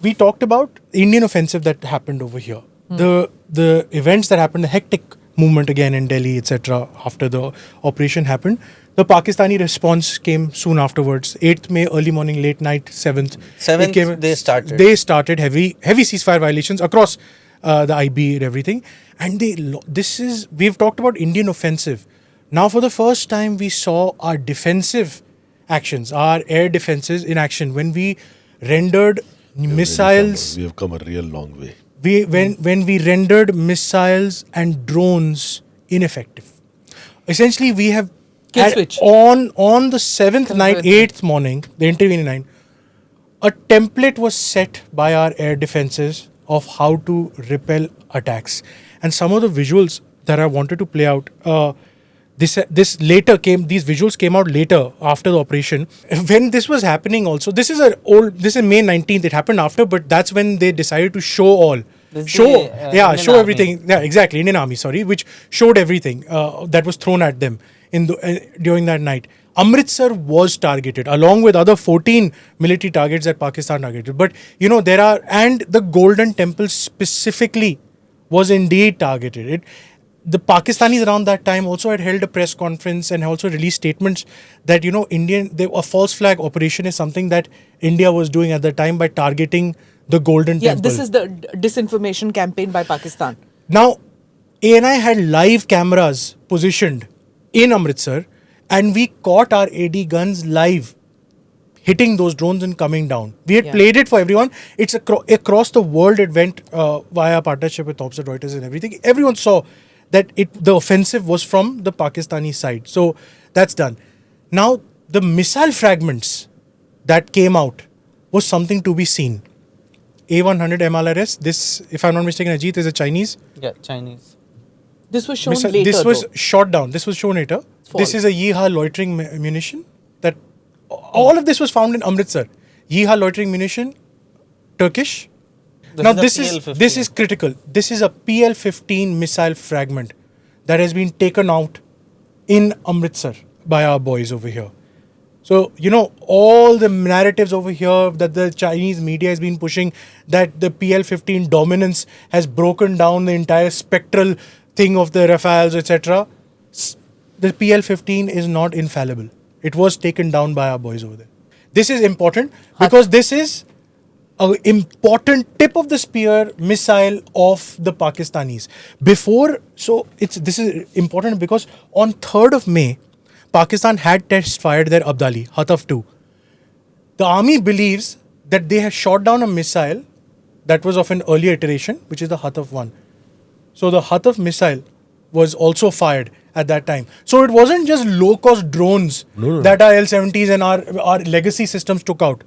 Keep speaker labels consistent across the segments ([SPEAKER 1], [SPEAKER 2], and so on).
[SPEAKER 1] we talked about the Indian offensive that happened over here. The events that happened, the hectic movement again in Delhi, etc. After the operation happened. The Pakistani response came soon afterwards. 8th May, early morning, late night, 7th.
[SPEAKER 2] 7th, they started.
[SPEAKER 1] They started heavy ceasefire violations across the IB and everything. And we've talked about Indian offensive. Now for the first time, we saw our defensive actions, our air defenses in action. When we rendered missiles...
[SPEAKER 3] We have come a real long way.
[SPEAKER 1] When we rendered missiles and drones ineffective. Essentially, we have... On the 7th night, 8th morning, the intervening night, a template was set by our air defenses of how to repel attacks. And some of the visuals that I wanted to play out, these visuals came out later after the operation. When this was happening also, this is May 19th, it happened after, but that's when they decided to show all. Show everything. Yeah, exactly, Indian Army, which showed everything that was thrown at them during that night. Amritsar was targeted along with other 14 military targets that Pakistan targeted. But and the Golden Temple specifically was indeed targeted. The Pakistanis around that time also had held a press conference and also released statements that a false flag operation is something that India was doing at the time by targeting the Golden Temple.
[SPEAKER 4] Yeah, this is the disinformation campaign by Pakistan.
[SPEAKER 1] Now, ANI had live cameras positioned in Amritsar, and we caught our AD guns live hitting those drones and coming down. We had played it for everyone. It's across the world. It went via partnership with Thomson Reuters and everything. Everyone saw that the offensive was from the Pakistani side. So that's done. Now, the missile fragments that came out was something to be seen. A100 MLRS, this, if I'm not mistaken, Ajit, is a Chinese.
[SPEAKER 2] Yeah, Chinese.
[SPEAKER 4] This was shown later.
[SPEAKER 1] This was shot down. This was shown later. This is a Yeehaw loitering munition. All of this was found in Amritsar. Yeehaw loitering munition, Turkish. This is critical. This is a PL-15 missile fragment that has been taken out in Amritsar by our boys over here. So, all the narratives over here that the Chinese media has been pushing, that the PL-15 dominance has broken down the entire spectral thing of the Rafales, etc. The PL-15 is not infallible. It was taken down by our boys over there. This is important because this is an important tip of the spear missile of the Pakistanis. This is important because on 3rd of May, Pakistan had test fired their Abdali, Hataf 2. The army believes that they have shot down a missile that was of an earlier iteration, which is the Hataf 1. So the Hataf missile was also fired at that time. So it wasn't just low-cost drones that our L-70s and our legacy systems took out.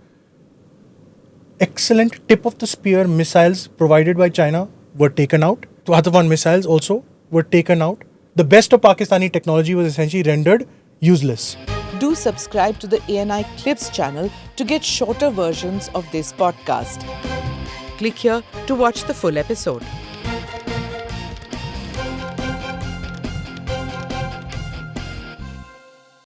[SPEAKER 1] Excellent tip-of-the-spear missiles provided by China were taken out. Hataf 1 missiles also were taken out. The best of Pakistani technology was essentially rendered useless.
[SPEAKER 4] Do subscribe to the ANI Clips channel to get shorter versions of this podcast. Click here to watch the full episode.